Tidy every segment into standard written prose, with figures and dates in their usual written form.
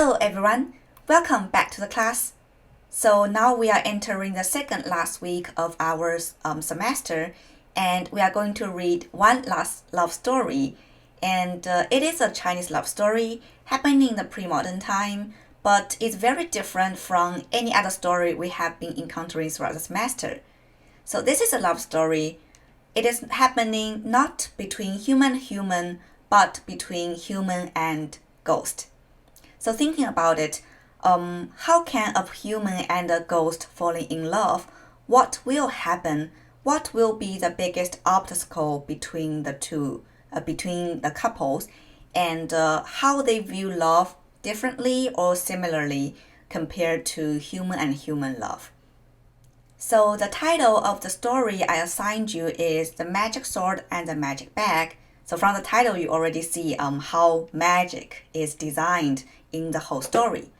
Hello everyone, welcome back to the class. So now we are entering the second last week of our semester, and we are going to read one last love story. And it is a Chinese love story happening in the pre-modern time, but it's very different from any other story we have been encountering throughout the semester. So this is a love story. It is happening not between human, but between human and ghost. So thinking about it, how can a human and a ghost falling in love? What will happen? What will be the biggest obstacle between the two, between the couples, and how they view love differently or similarly compared to human and human love? So the title of the story I assigned you is The Magic Sword and the Magic Bag. So from the title, you already see how magic is designed in the whole story.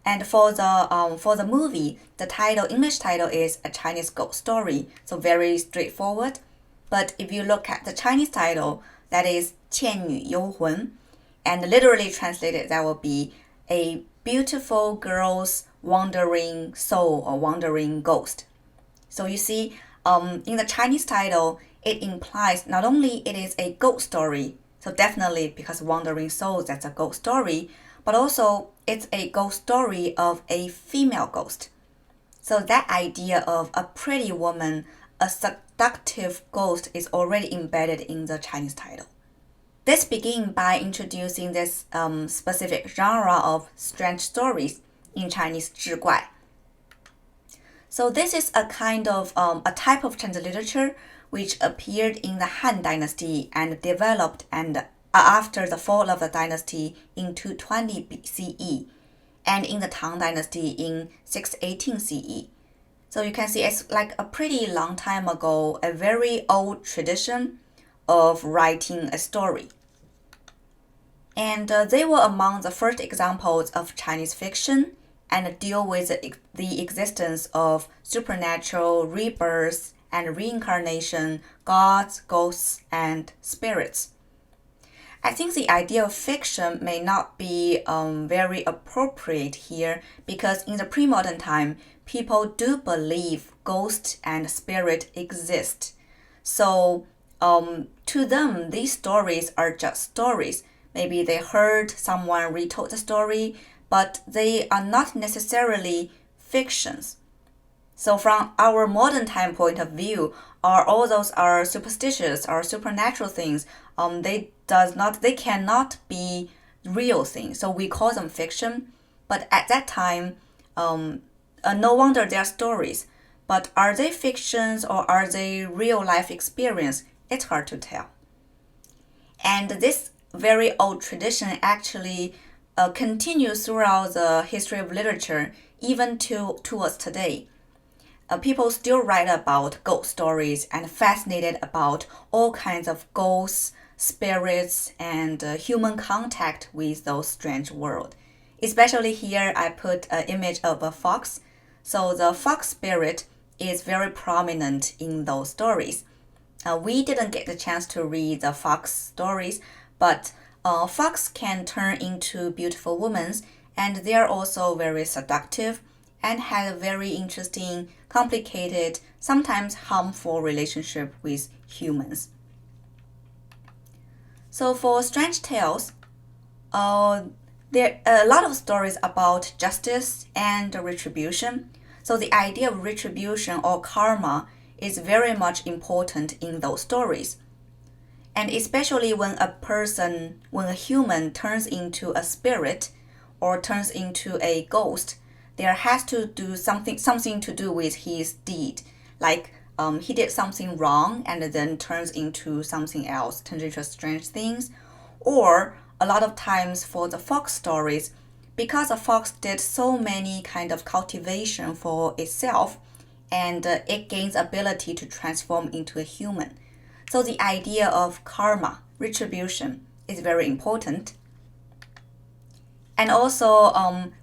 And for the movie, the English title is A Chinese Ghost Story, so very straightforward. But if you look at the Chinese title, that is 倩女幽魂, and literally translated, that will be a beautiful girl's wandering soul or wandering ghost. So you see, in the Chinese title, it implies not only it is a ghost story, so definitely because wandering souls, that's a ghost story, but also it's a ghost story of a female ghost. So that idea of a pretty woman, a seductive ghost is already embedded in the Chinese title. Let's begin by introducing this specific genre of strange stories, in Chinese 志怪. So this is a kind of a type of Chinese literature which appeared in the Han Dynasty and developed after the fall of the dynasty in 220 CE, and in the Tang Dynasty in 618 CE. So you can see it's like a pretty long time ago, a very old tradition of writing a story. And they were among the first examples of Chinese fiction and deal with the existence of supernatural rebirths and reincarnation, gods, ghosts, and spirits. I think the idea of fiction may not be very appropriate here because in the pre-modern time, people do believe ghosts and spirit exist. So to them, these stories are just stories. Maybe they heard someone retold the story, but they are not necessarily fictions. So from our modern time point of view, all those are superstitious or supernatural things. They cannot be real things. So we call them fiction. But at that time, no wonder they are stories. But are they fictions or are they real life experience? It's hard to tell. And this very old tradition actually continues throughout the history of literature, even to us today. People still write about ghost stories and fascinated about all kinds of ghosts, spirits, and human contact with those strange world. Especially here, I put an image of a fox. So the fox spirit is very prominent in those stories. We didn't get the chance to read the fox stories, but fox can turn into beautiful women, and they are also very seductive and have a very interesting, complicated, sometimes harmful relationship with humans. So for strange tales, there are a lot of stories about justice and retribution. So the idea of retribution or karma is very much important in those stories. And especially when a human turns into a spirit or turns into a ghost, there has to do something to do with his deed. Like he did something wrong and then turns into something else, turns into strange things. Or a lot of times for the fox stories, because a fox did so many kind of cultivation for itself, and it gains ability to transform into a human. So the idea of karma, retribution, is very important. And also,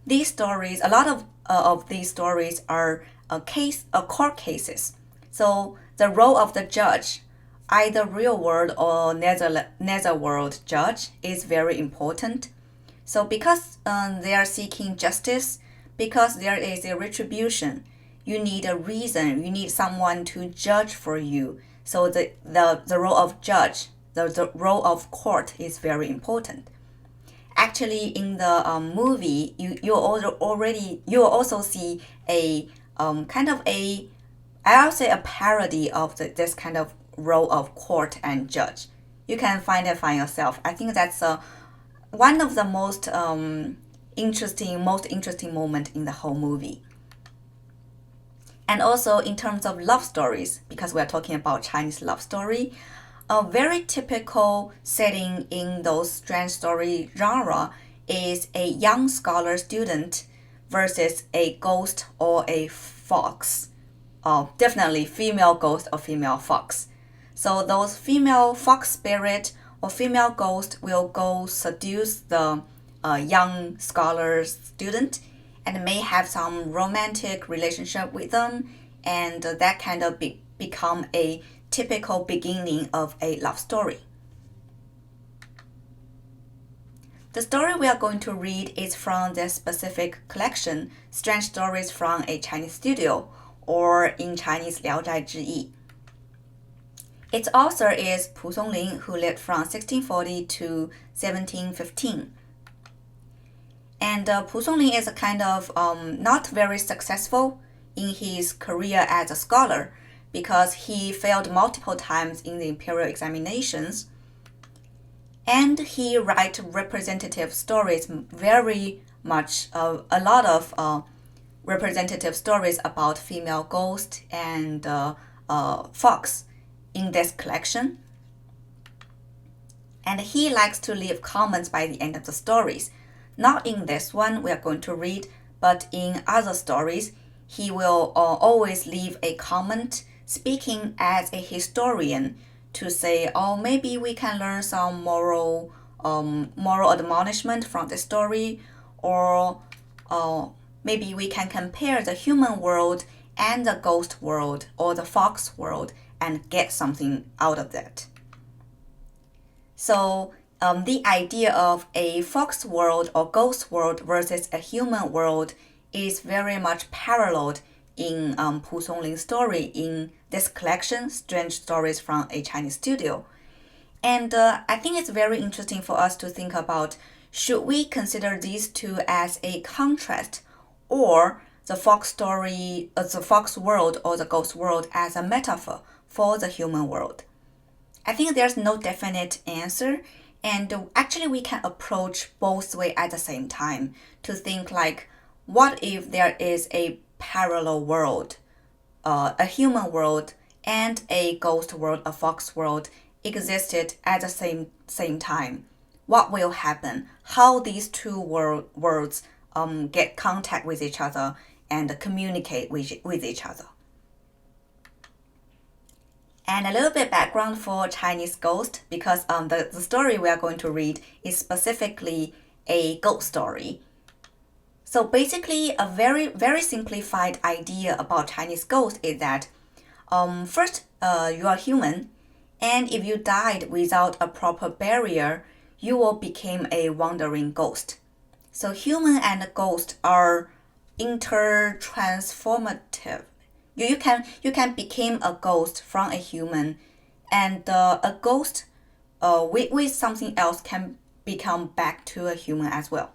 these stories, a lot of these stories are court cases. So the role of the judge, either real world or netherworld judge, is very important. So because they are seeking justice, because there is a retribution, you need a reason, you need someone to judge for you. So the role of judge, the role of court is very important. Actually, in the movie, you also see a kind of a, I would say, a parody of this kind of role of court and judge. You can find it for yourself. I think that's one of the most interesting moment in the whole movie. And also in terms of love stories, because we are talking about Chinese love story, a very typical setting in those strange story genre is a young scholar student versus a ghost or a fox. Definitely female ghost or female fox. So those female fox spirit or female ghost will go seduce the young scholar student and may have some romantic relationship with them, and that kind of become a typical beginning of a love story. The story we are going to read is from the specific collection, Strange Stories from a Chinese Studio, or in Chinese 聊斋志异. Its author is Pu Songlin, who lived from 1640 to 1715. And Pu Songlin is a kind of not very successful in his career as a scholar because he failed multiple times in the imperial examinations. And he writes representative stories, very much, a lot of representative stories about female ghost and fox in this collection. And he likes to leave comments by the end of the stories. Not in this one we are going to read, but in other stories, he will always leave a comment speaking as a historian to say, oh, maybe we can learn some moral admonishment from the story, or maybe we can compare the human world and the ghost world or the fox world and get something out of that. So the idea of a fox world or ghost world versus a human world is very much paralleled in Pu Songlin's story in this collection, Strange Stories from a Chinese Studio. And I think it's very interesting for us to think about, should we consider these two as a contrast, or the fox story, the fox world or the ghost world as a metaphor for the human world? I think there's no definite answer, and actually we can approach both ways at the same time to think like, what if there is a parallel world, a human world and a ghost world, a fox world existed at the same time? What will happen? How these two worlds get contact with each other and communicate with each other? And a little bit background for Chinese ghost, because the story we are going to read is specifically a ghost story. So basically, a very, very simplified idea about Chinese ghost is that first, you are human, and if you died without a proper burial, you will become a wandering ghost. So human and ghost are intertransformative. You can become a ghost from a human, and a ghost with something else can become back to a human as well.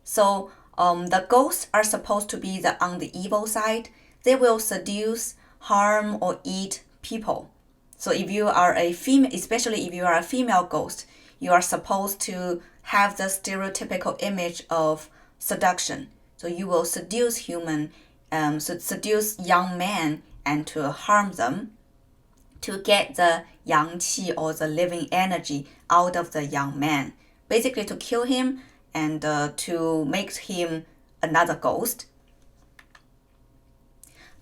So the ghosts are supposed to be on the evil side. They will seduce, harm, or eat people. So if you are a female, especially if you are a female ghost, you are supposed to have the stereotypical image of seduction. So you will seduce seduce young men and to harm them, to get the yang qi or the living energy out of the young man, basically to kill him and to make him another ghost.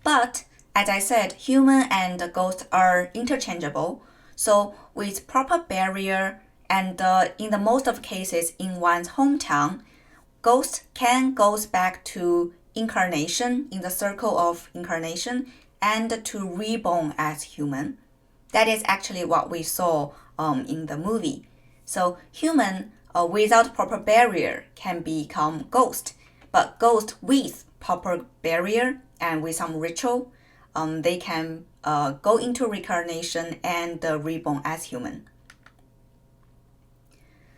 But as I said, human and ghost are interchangeable. So with proper burial and in the most of cases in one's hometown, ghost can go back to incarnation, in the circle of incarnation, and to reborn as human. That is actually what we saw in the movie. So human without proper barrier can become ghost, but ghost with proper barrier and with some ritual, they can go into reincarnation and reborn as human.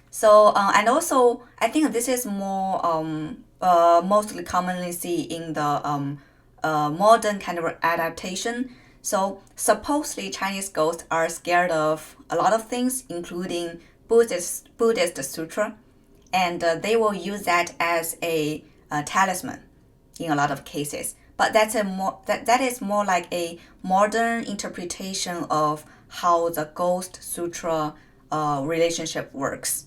So, and also, I think this is more mostly commonly seen in the modern kind of adaptation. So, supposedly Chinese ghosts are scared of a lot of things, including Buddhist sutra, and they will use that as a talisman in a lot of cases. But that is more like a modern interpretation of how the ghost sutra relationship works.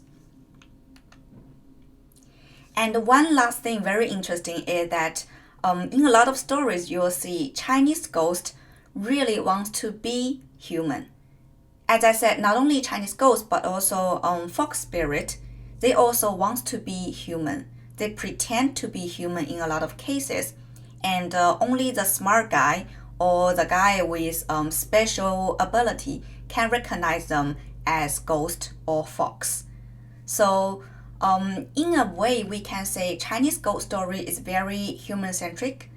And one last thing very interesting is that in a lot of stories you'll see Chinese ghost really wants to be human. As I said, not only Chinese ghost but also fox spirit, they also want to be human. They pretend to be human in a lot of cases, and only the smart guy or the guy with special ability can recognize them as ghost or fox. So in a way, we can say Chinese ghost story is very human-centric,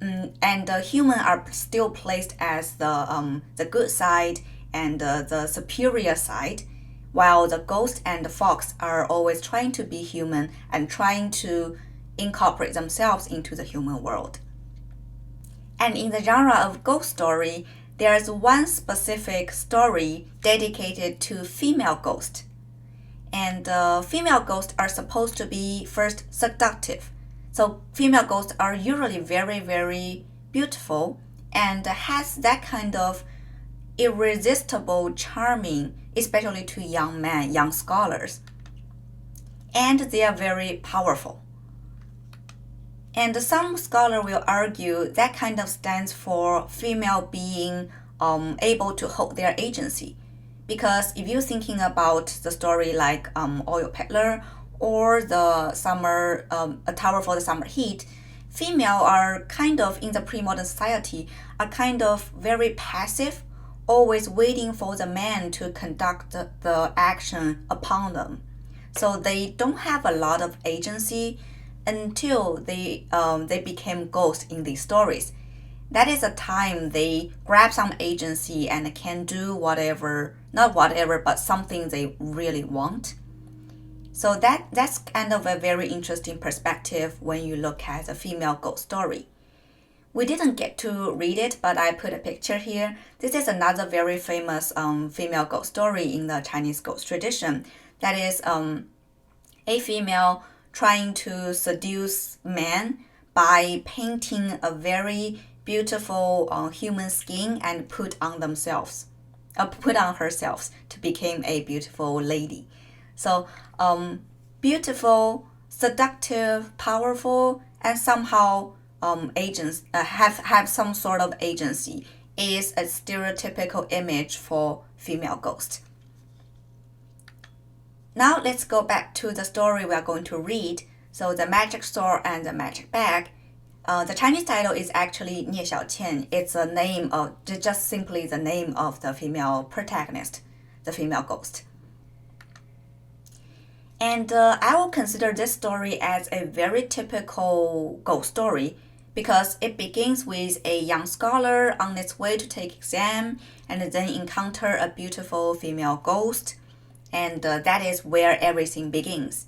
and the human are still placed as the good side and the superior side, while the ghost and the fox are always trying to be human and trying to incorporate themselves into the human world. And in the genre of ghost story, there's one specific story dedicated to female ghosts. And female ghosts are supposed to be first seductive. So female ghosts are usually very, very beautiful and has that kind of irresistible charming, especially to young men, young scholars. And they are very powerful. And some scholar will argue that kind of stands for female being able to hold their agency. Because if you're thinking about the story like Oil Peddler or the summer, A Tower for the Summer Heat, female are kind of, in the pre-modern society, are kind of very passive, always waiting for the man to conduct the action upon them. So they don't have a lot of agency until they became ghosts in these stories. That is a time they grab some agency and can do whatever, not whatever, but something they really want. So that's kind of a very interesting perspective when you look at a female ghost story. We didn't get to read it, but I put a picture here. This is another very famous female ghost story in the Chinese ghost tradition. That is a female trying to seduce men by painting a very beautiful human skin and put on herself to become a beautiful lady. So beautiful, seductive, powerful, and somehow agents have some sort of agency is a stereotypical image for female ghosts. Now let's go back to the story we are going to read. So the magic sword and the magic bag. The Chinese title is actually 聂小倩. It's a name of just simply the name of the female protagonist, the female ghost. And I will consider this story as a very typical ghost story because it begins with a young scholar on its way to take exam and then encounter a beautiful female ghost, and that is where everything begins.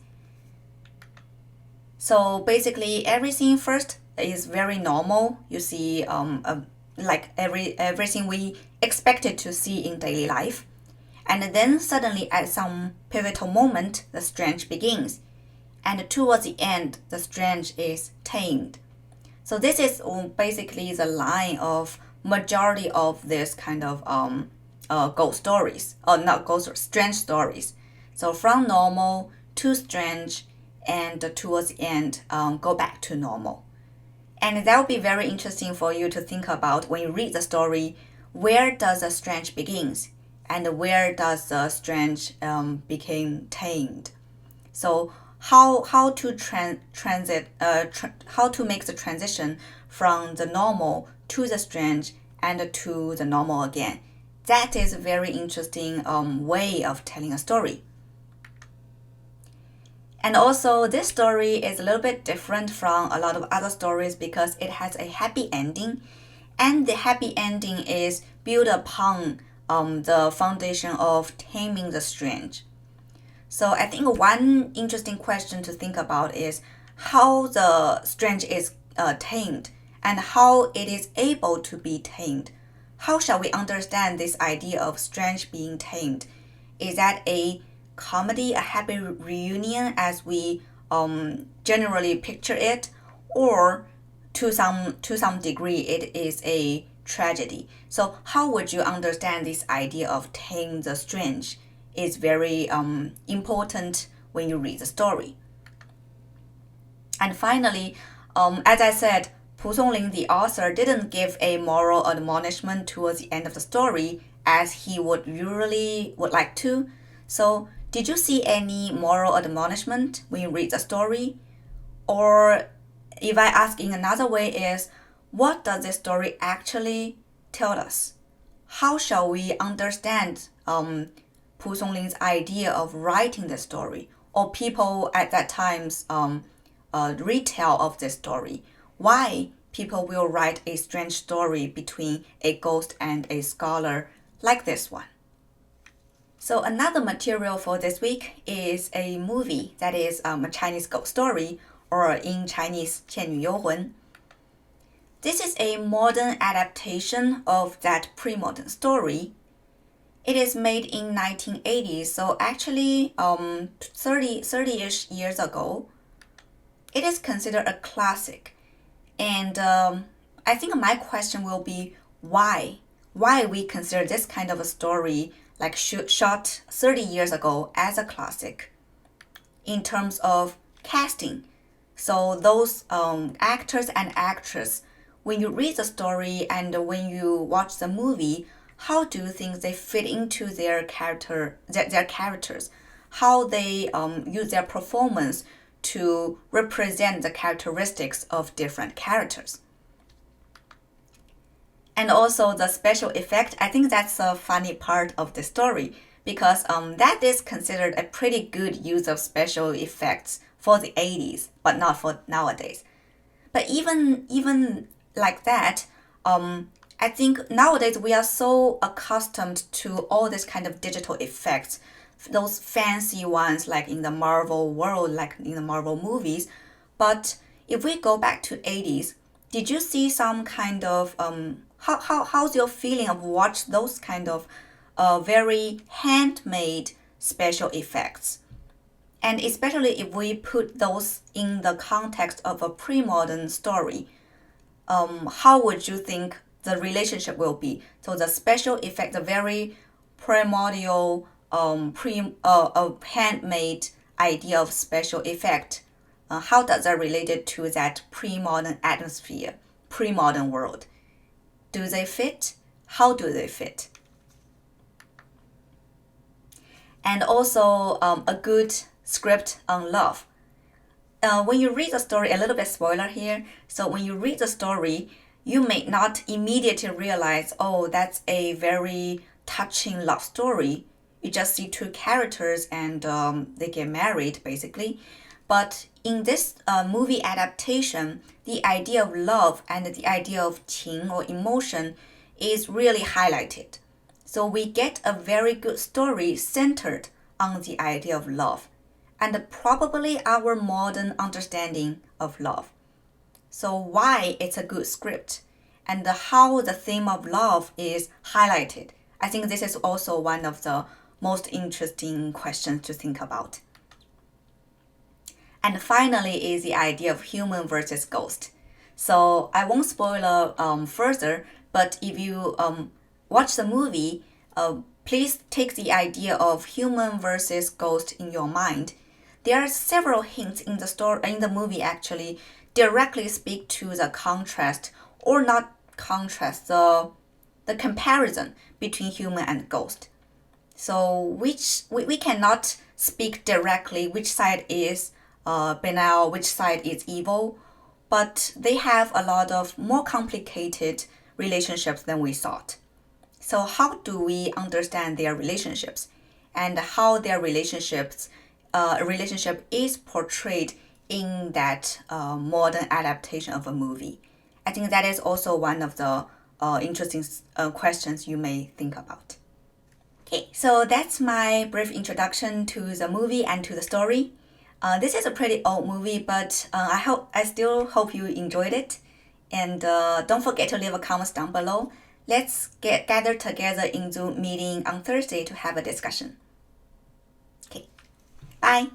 So basically everything first is very normal. You see like everything we expected to see in daily life. And then suddenly at some pivotal moment, the strange begins. And towards the end, the strange is tamed. So this is basically the line of majority of this kind of ghost stories, or not ghost, strange stories. So from normal to strange, and towards the end, go back to normal. And that will be very interesting for you to think about when you read the story. Where does the strange begins? And where does the strange became tamed? So how to how to make the transition from the normal to the strange and to the normal again? That is a very interesting way of telling a story. And also, this story is a little bit different from a lot of other stories because it has a happy ending. And the happy ending is built upon the foundation of taming the strange. So I think one interesting question to think about is how the strange is tamed and how it is able to be tamed. How shall we understand this idea of strange being tamed? Is that a comedy, a happy reunion as we generally picture it, or to some degree it is a tragedy? So how would you understand this idea of tame the strange? Is very important when you read the story. And finally, as I said, Pu Songling, the author, didn't give a moral admonishment towards the end of the story as he would like to. So, did you see any moral admonishment when you read the story? Or if I ask in another way is, what does this story actually tell us? How shall we understand Pu Songling's idea of writing the story, or people at that time's retell of this story? Why people will write a strange story between a ghost and a scholar like this one? So another material for this week is a movie that is a Chinese ghost story, or in Chinese 倩女幽魂. This is a modern adaptation of that pre-modern story. It is made in 1980, so actually 30-ish years ago. It is considered a classic. And I think my question will be why? Why we consider this kind of a story like shot 30 years ago as a classic in terms of casting. So those actors and actresses, when you read the story and when you watch the movie, how do you think they fit into their characters? How they use their performance to represent the characteristics of different characters? And also the special effect, I think that's a funny part of the story because that is considered a pretty good use of special effects for the 80s, but not for nowadays. But even like that, I think nowadays we are so accustomed to all this kind of digital effects, those fancy ones like in the Marvel world, like in the Marvel movies. But if we go back to 80s, did you see some kind of how's your feeling of watch those kind of very handmade special effects? And especially if we put those in the context of a pre-modern story, how would you think the relationship will be? So the special effect, the very primordial handmade idea of special effect, how does that relate to that pre-modern atmosphere, pre-modern world? Do they fit? How do they fit? And also a good script on love. When you read the story, a little bit spoiler here. So when you read the story, you may not immediately realize, oh, that's a very touching love story. You just see two characters and they get married, basically. But in this movie adaptation, the idea of love and the idea of qing or emotion is really highlighted. So we get a very good story centered on the idea of love and probably our modern understanding of love. So why it's a good script and how the theme of love is highlighted, I think this is also one of the most interesting questions to think about. And finally is the idea of human versus ghost. So I won't spoil further, but if you watch the movie, please take the idea of human versus ghost in your mind. There are several hints in the movie actually directly speak to the contrast, or not contrast, the comparison between human and ghost. So we cannot speak directly which side is banal, which side is evil, but they have a lot of more complicated relationships than we thought. So how do we understand their relationships and how their relationships a relationship is portrayed in that modern adaptation of a movie? I think that is also one of the interesting questions you may think about. Okay, so that's my brief introduction to the movie and to the story. This is a pretty old movie, but I still hope you enjoyed it. And don't forget to leave a comment down below. Let's gather together in Zoom meeting on Thursday to have a discussion. Okay, bye.